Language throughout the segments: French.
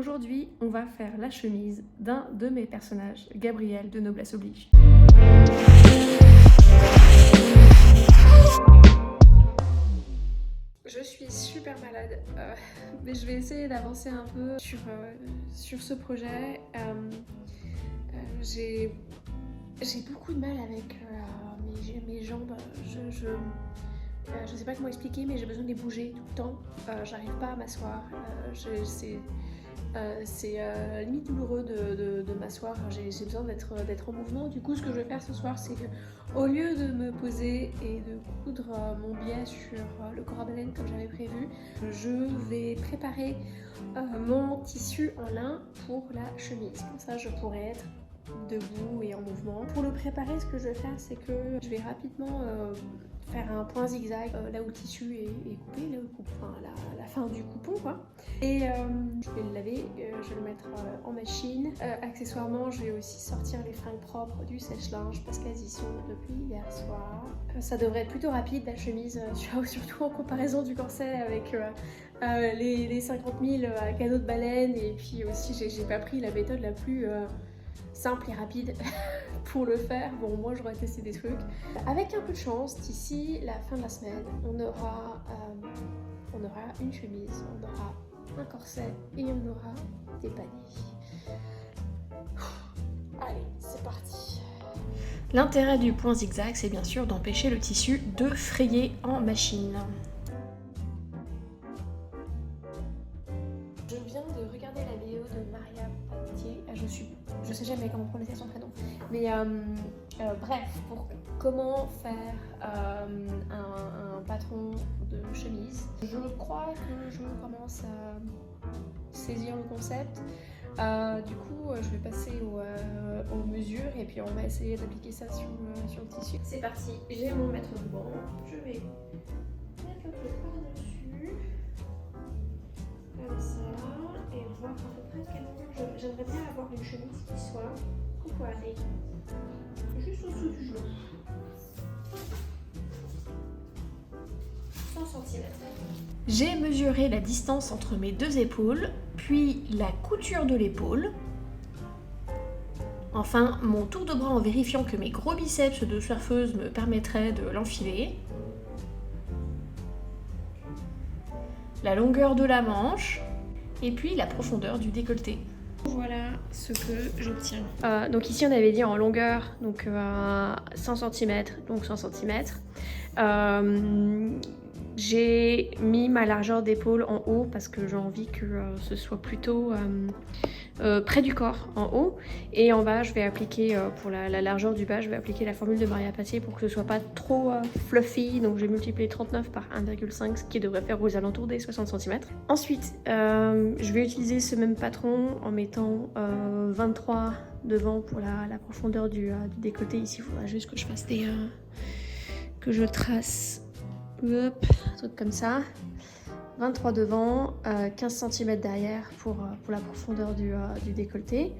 Aujourd'hui, on va faire la chemise d'un de mes personnages, Gabriel de Noblesse Oblige. Je suis super malade, mais je vais essayer d'avancer un peu sur ce projet. J'ai beaucoup de mal avec mes jambes. Je sais pas comment expliquer, mais j'ai besoin de les bouger tout le temps. J'arrive pas à m'asseoir. C'est limite douloureux de m'asseoir. J'ai besoin d'être en mouvement. Du coup, ce que je vais faire ce soir, c'est que au lieu de me poser et de coudre mon biais sur le corps à baleine comme j'avais prévu, je vais préparer mon tissu en lin pour la chemise. Comme ça, je pourrai être debout et en mouvement. Pour le préparer, ce que je vais faire, c'est que je vais rapidement faire un point zigzag là où le tissu est coupé, là où la fin du coupon quoi. Et je vais le laver, je vais le mettre en machine. Accessoirement, je vais aussi sortir les fringues propres du sèche-linge parce qu'elles y sont depuis hier soir. Ça devrait être plutôt rapide la chemise, surtout en comparaison du corset avec les 50 000 canaux de baleine. Et puis aussi, j'ai pas pris la méthode la plus simple et rapide pour le faire. Bon, moi j'aurais testé des trucs. Avec un peu de chance, d'ici la fin de la semaine, on aura une chemise, on aura un corset et on aura des paniers. Allez, c'est parti. L'intérêt du point zigzag, c'est bien sûr d'empêcher le tissu de frayer en machine. Je viens de regarder la vidéo de Maria Patier. Je sais jamais comment prononcer son prénom. Mais bref, pour comment faire un patron de chemise, je crois que je commence à saisir le concept. Du coup, je vais passer aux mesures et puis on va essayer d'appliquer ça sur le tissu. C'est parti, j'ai mon mètre de banc. Je vais mettre le truc par-dessus, comme ça, et voir à peu près quel point j'aimerais bien avoir une chemise qui soit coupoirée, juste au-dessous du genou. 100 cm. J'ai mesuré la distance entre mes deux épaules, puis la couture de l'épaule. Enfin, mon tour de bras en vérifiant que mes gros biceps de surfeuse me permettraient de l'enfiler. La longueur de la manche, et puis la profondeur du décolleté. Voilà ce que j'obtiens. Donc ici on avait dit en longueur, donc 100 cm, donc 100 cm. J'ai mis ma largeur d'épaule en haut parce que j'ai envie que ce soit plutôt près du corps en haut. Et en bas, je vais appliquer, pour la largeur du bas, je vais appliquer la formule de Maria Patier pour que ce soit pas trop fluffy. Donc j'ai multiplié 39 par 1,5, ce qui devrait faire aux alentours des 60 cm. Ensuite, je vais utiliser ce même patron en mettant 23 devant pour la profondeur du décolleté. Ici, il faudra juste que je fasse que je trace. Hop, un truc comme ça. 23 devant, 15 cm derrière pour la profondeur du décolleté.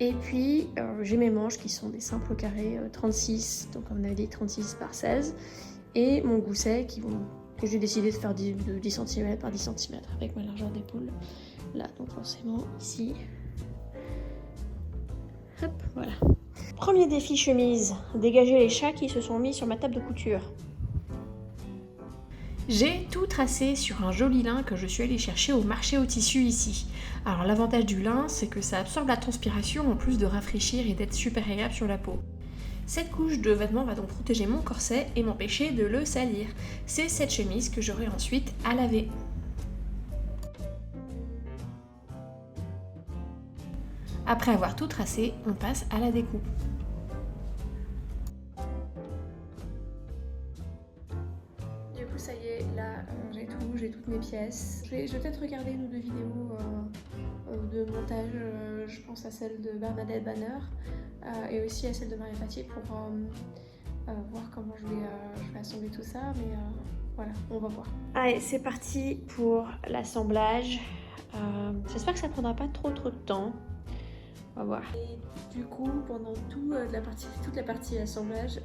Et puis j'ai mes manches qui sont des simples carrés 36, donc comme on avait dit 36 par 16. Et mon gousset que j'ai décidé de faire de 10 cm par 10 cm avec ma largeur d'épaule. Là, donc forcément ici. Hop, voilà. Premier défi chemise, dégager les chats qui se sont mis sur ma table de couture. J'ai tout tracé sur un joli lin que je suis allée chercher au marché au tissu ici. Alors l'avantage du lin, c'est que ça absorbe la transpiration en plus de rafraîchir et d'être super agréable sur la peau. Cette couche de vêtement va donc protéger mon corset et m'empêcher de le salir. C'est cette chemise que j'aurai ensuite à laver. Après avoir tout tracé, on passe à la découpe. Ça y est, là j'ai toutes mes pièces. Je vais peut-être regarder une ou deux vidéos de montage, je pense à celle de Bernadette Banner et aussi à celle de Maria Patier pour voir comment je vais assembler tout ça, mais voilà, on va voir. Allez, c'est parti pour l'assemblage. J'espère que ça prendra pas trop de temps. On va voir. Et du coup, pendant toute la partie assemblage,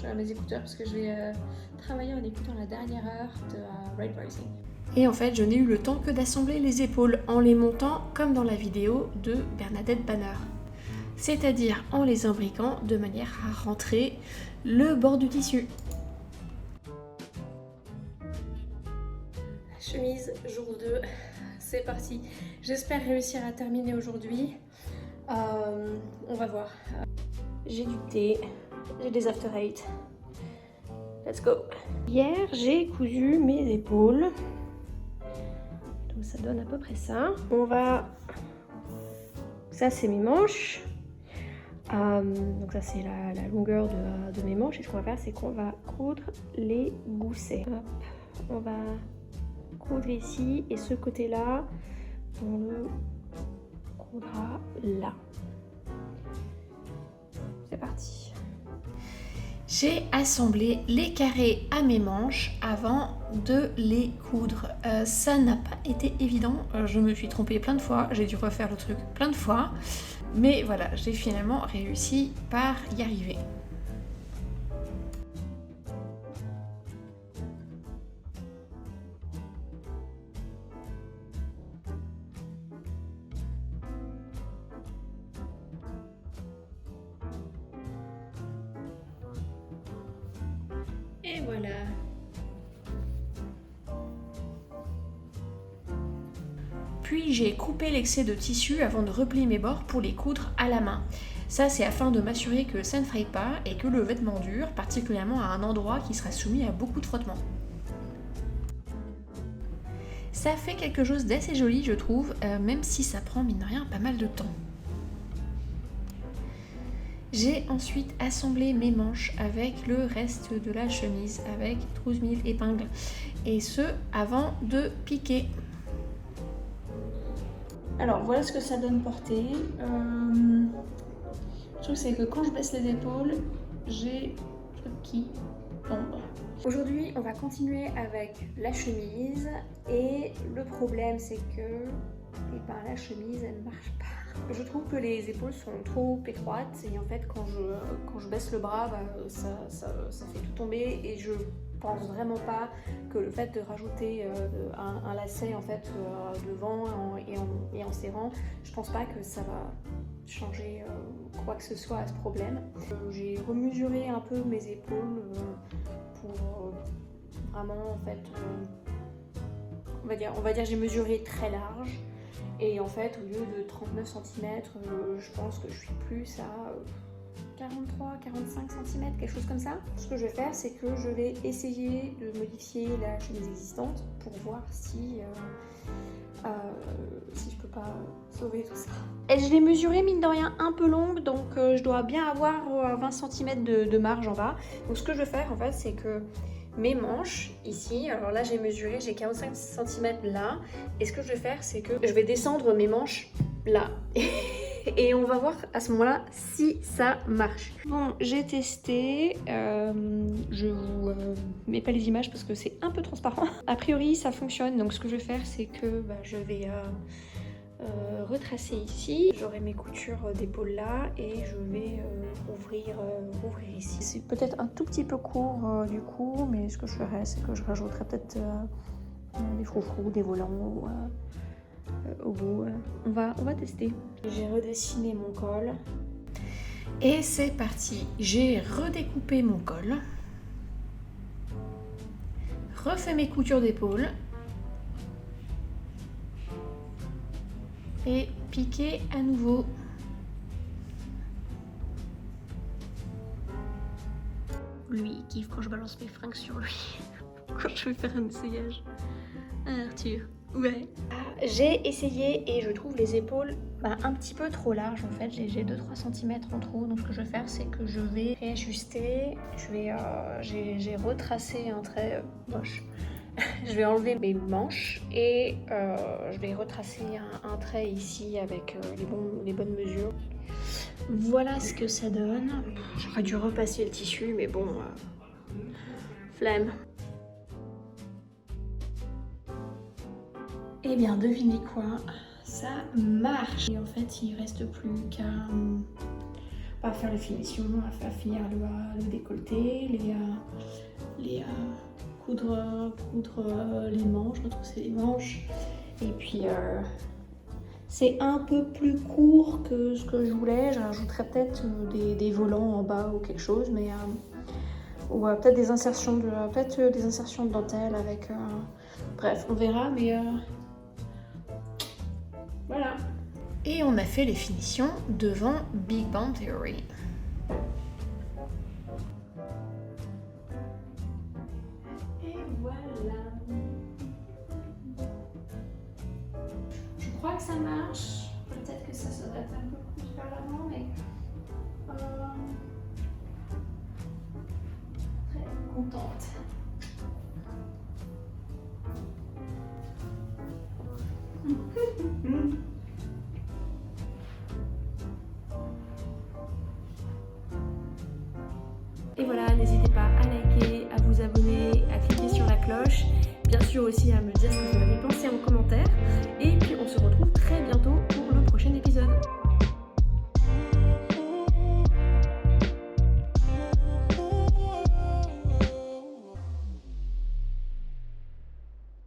j'ai mes écouteurs parce que je vais travailler en écoutant la dernière heure de Red Rising. Et en fait, je n'ai eu le temps que d'assembler les épaules en les montant comme dans la vidéo de Bernadette Banner. C'est-à-dire en les imbriquant de manière à rentrer le bord du tissu. Chemise jour 2, c'est parti. J'espère réussir à terminer aujourd'hui. On va voir. J'ai du thé, j'ai des after eight. Let's go. Hier, j'ai cousu mes épaules. Donc ça donne à peu près ça. On va... Ça, c'est mes manches. Donc ça, c'est la longueur de mes manches. Et ce qu'on va faire, c'est qu'on va coudre les goussets. Hop. On va coudre ici. Et ce côté-là, on le coudra là. C'est parti. J'ai assemblé les carrés à mes manches avant de les coudre. Ça n'a pas été évident, je me suis trompée plein de fois, j'ai dû refaire le truc plein de fois. Mais voilà, j'ai finalement réussi par y arriver. Et voilà. Puis j'ai coupé l'excès de tissu avant de replier mes bords pour les coudre à la main. Ça, c'est afin de m'assurer que ça ne fraye pas et que le vêtement dure, particulièrement à un endroit qui sera soumis à beaucoup de frottement. Ça fait quelque chose d'assez joli, je trouve, même si ça prend, mine de rien, pas mal de temps. J'ai ensuite assemblé mes manches avec le reste de la chemise, avec 12 000 épingles, et ce, avant de piquer. Alors voilà ce que ça donne portée. Le truc c'est que quand je baisse les épaules, j'ai un truc qui tombe. Aujourd'hui on va continuer avec la chemise et le problème c'est que la chemise elle ne marche pas. Je trouve que les épaules sont trop étroites et en fait quand je baisse le bras, ça fait tout tomber et je pense vraiment pas que le fait de rajouter un lacet en fait devant et en serrant, je pense pas que ça va changer quoi que ce soit à ce problème. J'ai remesuré un peu mes épaules pour vraiment en fait, on va dire j'ai mesuré très large. Et en fait, au lieu de 39 cm, je pense que je suis plus à 43, 45 cm, quelque chose comme ça. Ce que je vais faire, c'est que je vais essayer de modifier la chemise existante pour voir si je peux pas sauver tout ça. Et je l'ai mesurée, mine de rien, un peu longue, donc je dois bien avoir 20 cm de marge en bas. Donc ce que je vais faire, en fait, c'est que mes manches ici, alors là j'ai mesuré, j'ai 45 cm là, et ce que je vais faire c'est que je vais descendre mes manches là et on va voir à ce moment là si ça marche. Bon, j'ai testé, je vous mets pas les images parce que c'est un peu transparent. A priori ça fonctionne, donc ce que je vais faire c'est que je vais retracer ici, j'aurai mes coutures d'épaule là et je vais ouvrir ici. C'est peut-être un tout petit peu court du coup, mais ce que je ferai c'est que je rajouterai peut-être des froufrous, des volants au bout. On va tester. J'ai redessiné mon col et c'est parti. J'ai redécoupé mon col, refait mes coutures d'épaule et piquer à nouveau. Lui, il kiffe quand je balance mes fringues sur lui. Quand je vais faire un essayage. Ah, Arthur, ouais. J'ai essayé et je trouve les épaules un petit peu trop larges en fait. J'ai 2-3 cm en trop. Donc ce que je vais faire, c'est que je vais réajuster. J'ai retracé un trait moche. Je vais enlever mes manches et je vais retracer un trait ici avec les bonnes mesures. Voilà ce que ça donne. J'aurais dû repasser le tissu, mais bon, flemme. Eh bien, devinez quoi, ça marche. Et en fait, il reste plus qu'à faire les finitions, à faire finir le décolleté, les coudre les manches, retrousser les manches. Et puis c'est un peu plus court que ce que je voulais. Je rajouterais peut-être des volants en bas ou quelque chose, mais ou peut-être des insertions de dentelle avec. Bref, on verra, mais voilà. Et on a fait les finitions devant Big Bang Theory. Et voilà. Je crois que ça marche. Peut-être que ça doit être un peu plus vers l'avant, mais très contente. Et voilà, n'hésitez pas à liker, à vous abonner, à cliquer sur la cloche. Bien sûr aussi à me dire ce que vous en avez pensé en commentaire.